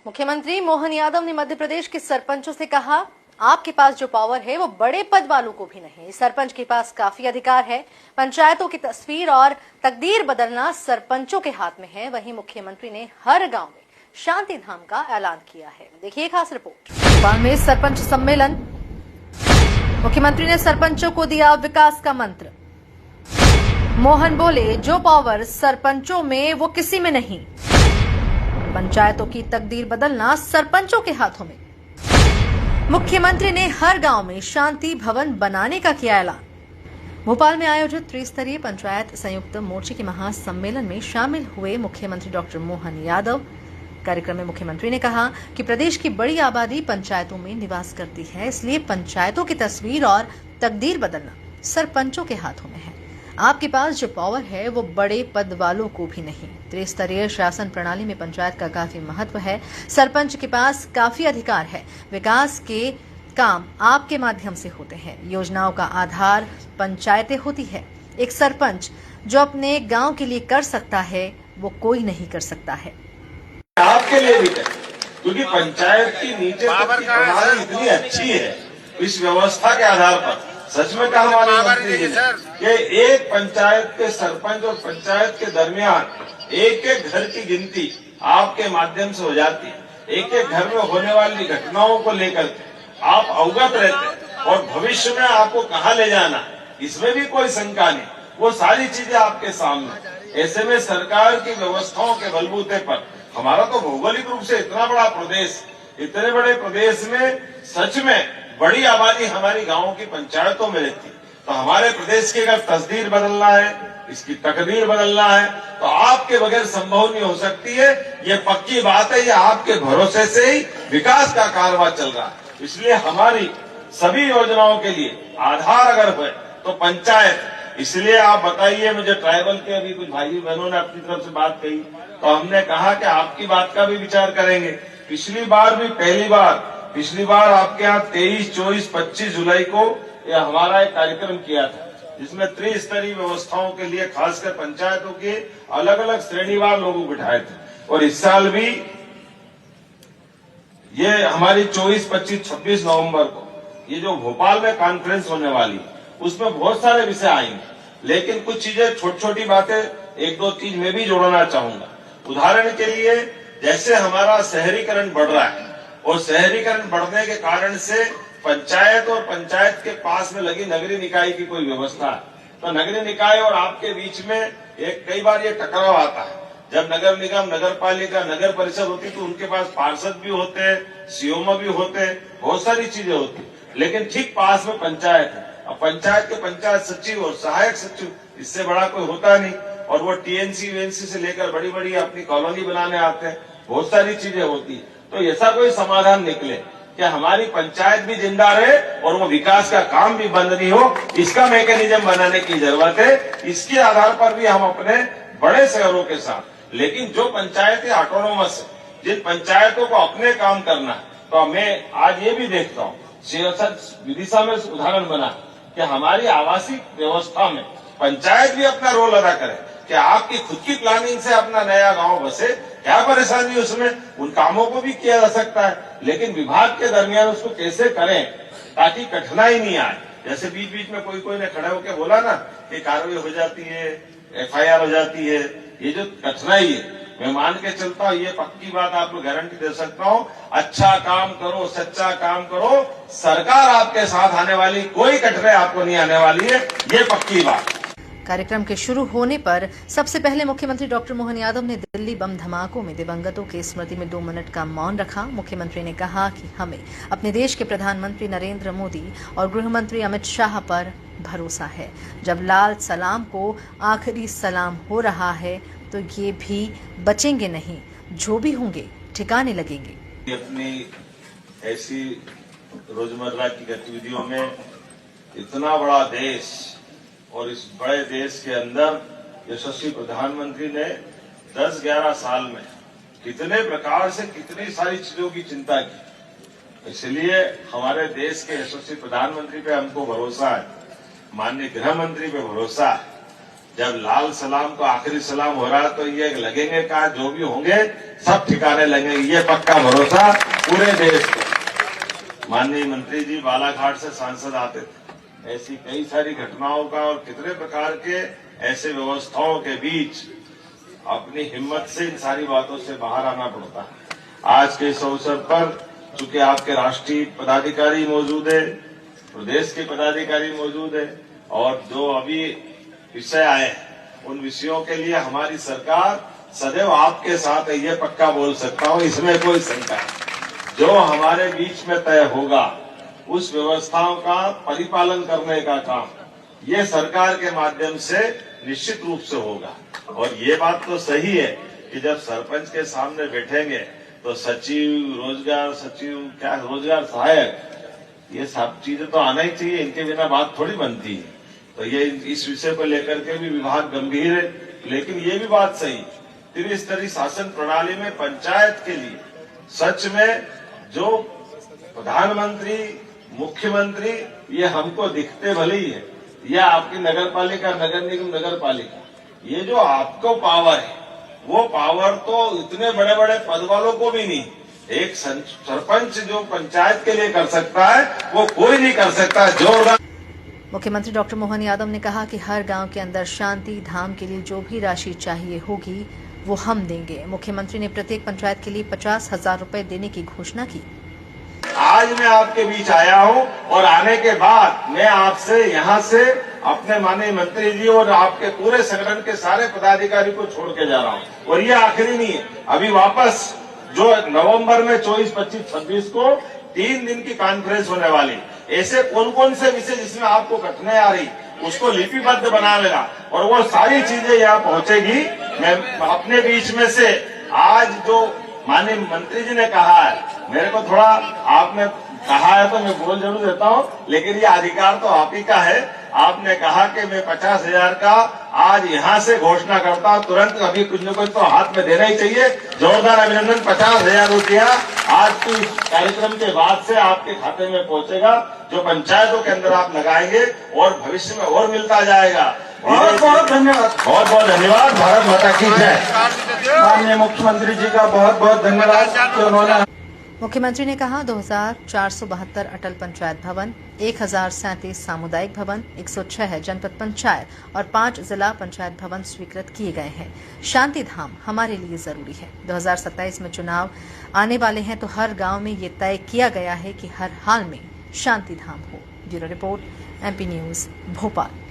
मुख्यमंत्री मोहन यादव ने मध्य प्रदेश के सरपंचों से कहा, आपके पास जो पावर है वो बड़े पद वालों को भी नहीं। सरपंच के पास काफी अधिकार है। पंचायतों की तस्वीर और तकदीर बदलना सरपंचों के हाथ में है। वहीं मुख्यमंत्री ने हर गांव में शांति धाम का ऐलान किया है। देखिए खास रिपोर्ट। भोपाल में सरपंच सम्मेलन। मुख्यमंत्री ने सरपंचों को दिया विकास का मंत्र। मोहन बोले, जो पावर सरपंचों में वो किसी में नहीं। पंचायतों की तकदीर बदलना सरपंचों के हाथों में। मुख्यमंत्री ने हर गांव में शांति भवन बनाने का किया ऐलान। भोपाल में आयोजित त्रिस्तरीय पंचायत संयुक्त मोर्चे के महासम्मेलन में शामिल हुए मुख्यमंत्री डॉक्टर मोहन यादव। कार्यक्रम में मुख्यमंत्री ने कहा कि प्रदेश की बड़ी आबादी पंचायतों में निवास करती है, इसलिए पंचायतों की तस्वीर और तकदीर बदलना सरपंचों के हाथों में है। आपके पास जो पावर है वो बड़े पद वालों को भी नहीं। त्रिस्तरीय शासन प्रणाली में पंचायत का काफी महत्व है। सरपंच के पास काफी अधिकार है। विकास के काम आपके माध्यम से होते हैं। योजनाओं का आधार पंचायतें होती है। एक सरपंच जो अपने गांव के लिए कर सकता है वो कोई नहीं कर सकता है। आपके लिए भी कर, क्योंकि पंचायत की नीचे तक की प्रणाली इतनी अच्छी है। इस व्यवस्था के आधार पर सच में कहा हमारे मंत्री जी ने कि एक पंचायत के सरपंच और पंचायत के दरमियान एक एक घर की गिनती आपके माध्यम से हो जाती है। एक एक घर में होने वाली घटनाओं को लेकर आप अवगत रहते हैं और भविष्य में आपको कहाँ ले जाना इसमें भी कोई शंका नहीं। वो सारी चीजें आपके सामने। ऐसे में सरकार की व्यवस्थाओं के बलबूते पर हमारा तो भौगोलिक रूप से इतना बड़ा प्रदेश, इतने बड़े प्रदेश में सच में बड़ी आबादी हमारी गांवों की पंचायतों में रहती है। तो हमारे प्रदेश की अगर तस्दीर बदलना है, इसकी तकदीर बदलना है तो आपके बगैर संभव नहीं हो सकती है। ये पक्की बात है। ये आपके भरोसे से ही विकास का कारवां चल रहा है। इसलिए हमारी सभी योजनाओं के लिए आधार अगर है तो पंचायत। इसलिए आप बताइए, मुझे ट्राइबल के अभी कुछ भाई बहनों ने अपनी तरफ से बात कही तो हमने कहा कि आपकी बात का भी विचार करेंगे। पिछली बार आपके यहाँ 23, 24, 25 जुलाई को यह हमारा एक कार्यक्रम किया था जिसमें त्रिस्तरीय व्यवस्थाओं के लिए खासकर पंचायतों के अलग अलग श्रेणीवार लोगों बिठाए थे। और इस साल भी ये हमारी 24, 25, 26 नवंबर को ये जो भोपाल में कॉन्फ्रेंस होने वाली है उसमें बहुत सारे विषय आएंगे, लेकिन कुछ चीजें छोटी छोटी बातें एक दो चीज मैं भी जोड़ना चाहूंगा। उदाहरण के लिए जैसे हमारा शहरीकरण बढ़ रहा है और शहरीकरण बढ़ने के कारण से पंचायत और पंचायत के पास में लगी नगरीय निकाय की कोई व्यवस्था है तो नगरीय निकाय और आपके बीच में एक कई बार ये टकराव आता है। जब नगर निगम, नगर पालिका, नगर परिषद होती तो उनके पास पार्षद भी होते हैं, सीओमओ भी होते हैं, बहुत सारी चीजें होती, लेकिन ठीक पास में पंचायत है। अब पंचायत के पंचायत सचिव और सहायक सचिव, इससे बड़ा कोई होता नहीं। और वो टीएनसी वीएनसी से लेकर बड़ी बड़ी अपनी कॉलोनी बनाने आते हैं, बहुत सारी चीजें होती है। तो ऐसा कोई समाधान निकले कि हमारी पंचायत भी जिंदा रहे और वो विकास का काम भी बंद नहीं हो, इसका मैकेनिज्म बनाने की जरूरत है। इसके आधार पर भी हम अपने बड़े शहरों के साथ, लेकिन जो पंचायतें ऑटोनोमस है, जिन पंचायतों को अपने काम करना है, तो मैं आज ये भी देखता हूँ विदिशा में उदाहरण बना कि हमारी आवासीय व्यवस्था में पंचायत भी अपना रोल अदा करे कि आपकी खुद की प्लानिंग से अपना नया गांव बसे। क्या परेशानी उसमें, उन कामों को भी किया जा सकता है, लेकिन विभाग के दरमियान उसको कैसे करें ताकि कठिनाई नहीं आए। जैसे बीच बीच में कोई ने खड़े होकर बोला ना कि कार्रवाई हो जाती है, एफआईआर हो जाती है, ये जो कठिनाई है मैं मान के चलता हूँ, ये पक्की बात आपको गारंटी दे सकता हूँ। अच्छा काम करो, सच्चा काम करो, सरकार आपके साथ आने वाली, कोई कठिनाई आपको नहीं आने वाली है, ये पक्की बात। कार्यक्रम के शुरू होने पर सबसे पहले मुख्यमंत्री डॉक्टर मोहन यादव ने दिल्ली बम धमाकों में दिवंगतों की स्मृति में 2 मिनट का मौन रखा। मुख्यमंत्री ने कहा कि हमें अपने देश के प्रधानमंत्री नरेंद्र मोदी और गृह मंत्री अमित शाह पर भरोसा है। जब लाल सलाम को आखिरी सलाम हो रहा है तो ये भी बचेंगे नहीं, जो भी होंगे ठिकाने लगेंगे। अपनी ऐसी रोजमर्रा की गतिविधियों में इतना बड़ा देश और इस बड़े देश के अंदर यशस्वी प्रधानमंत्री ने 10-11 साल में कितने प्रकार से कितनी सारी चीजों की चिंता की। इसलिए हमारे देश के यशस्वी प्रधानमंत्री पे हमको भरोसा है, माननीय गृह मंत्री पे भरोसा है। जब लाल सलाम को आखिरी सलाम हो रहा तो ये लगेंगे कहा जो भी होंगे सब ठिकाने लगेंगे, ये पक्का भरोसा पूरे देश को। माननीय मंत्री जी बालाघाट से सांसद आते थे, ऐसी कई सारी घटनाओं का और कितने प्रकार के ऐसे व्यवस्थाओं के बीच अपनी हिम्मत से इन सारी बातों से बाहर आना पड़ता है। आज के इस अवसर पर चूंकि आपके राष्ट्रीय पदाधिकारी मौजूद है, प्रदेश के पदाधिकारी मौजूद है और जो अभी विषय आए उन विषयों के लिए हमारी सरकार सदैव आपके साथ है, ये पक्का बोल सकता हूं, इसमें कोई शंका है। जो हमारे बीच में तय होगा उस व्यवस्थाओं का परिपालन करने का काम ये सरकार के माध्यम से निश्चित रूप से होगा। और ये बात तो सही है कि जब सरपंच के सामने बैठेंगे तो सचिव, रोजगार सचिव, क्या रोजगार सहायक, ये सब चीजें तो आना ही चाहिए, इनके बिना बात थोड़ी बनती है। तो ये इस विषय को लेकर के भी विभाग गंभीर है। लेकिन ये भी बात सही, त्रिस्तरीय शासन प्रणाली में पंचायत के लिए सच में जो प्रधानमंत्री, मुख्यमंत्री, ये हमको दिखते भले ही है, या आपकी नगर पालिका, नगर निगम, नगर पालिका, ये जो आपको पावर है वो पावर तो इतने बड़े बड़े पद वालों को भी नहीं, एक सरपंच जो पंचायत के लिए कर सकता है वो कोई नहीं कर सकता। जोरदार। मुख्यमंत्री डॉक्टर मोहन यादव ने कहा कि हर गांव के अंदर शांति धाम के लिए जो भी राशि चाहिए होगी वो हम देंगे। मुख्यमंत्री ने प्रत्येक पंचायत के लिए 50,000 रुपए देने की घोषणा की। आज मैं आपके बीच आया हूं और आने के बाद मैं आपसे यहां से अपने माननीय मंत्री जी और आपके पूरे संगठन के सारे पदाधिकारी को छोड़ के जा रहा हूं। और ये आखिरी नहीं है, अभी वापस जो नवंबर में 24, 25, 26 को 3 दिन की कॉन्फ्रेंस होने वाली, ऐसे कौन कौन से विषय जिसमें आपको कठिनाई आ रही उसको लिपिबद्ध बना लेना और वो सारी चीजें यहाँ पहुंचेगी। मैं अपने बीच में से आज जो माननीय मंत्री जी ने कहा है, मेरे को थोड़ा आपने कहा है तो मैं बोल जरूर देता हूं, लेकिन ये अधिकार तो आप ही का है। आपने कहा कि मैं 50,000 का आज यहां से घोषणा करता हूं, तुरंत अभी कुछ न कुछ तो हाथ में देना ही चाहिए। जोरदार अभिनंदन। 50,000 रुपया आज की कार्यक्रम के बाद से आपके खाते में पहुंचेगा, जो पंचायतों के अंदर आप लगाएंगे और भविष्य में और मिलता जाएगा। बहुत बहुत धन्यवाद। बहुत बहुत धन्यवाद। भारत माता की जय। माननीय मुख्यमंत्री जी का बहुत बहुत धन्यवाद कि उन्होंने। मुख्यमंत्री ने कहा 2472 अटल पंचायत भवन, 1037 सामुदायिक भवन, 106 जनपद पंचायत और 5 जिला पंचायत भवन स्वीकृत किए गए हैं। शांति धाम हमारे लिए जरूरी है। 2027 में चुनाव आने वाले हैं तो हर गांव में ये तय किया गया है कि हर हाल में शांति धाम हो। Bureau report, MP news, Bhopal.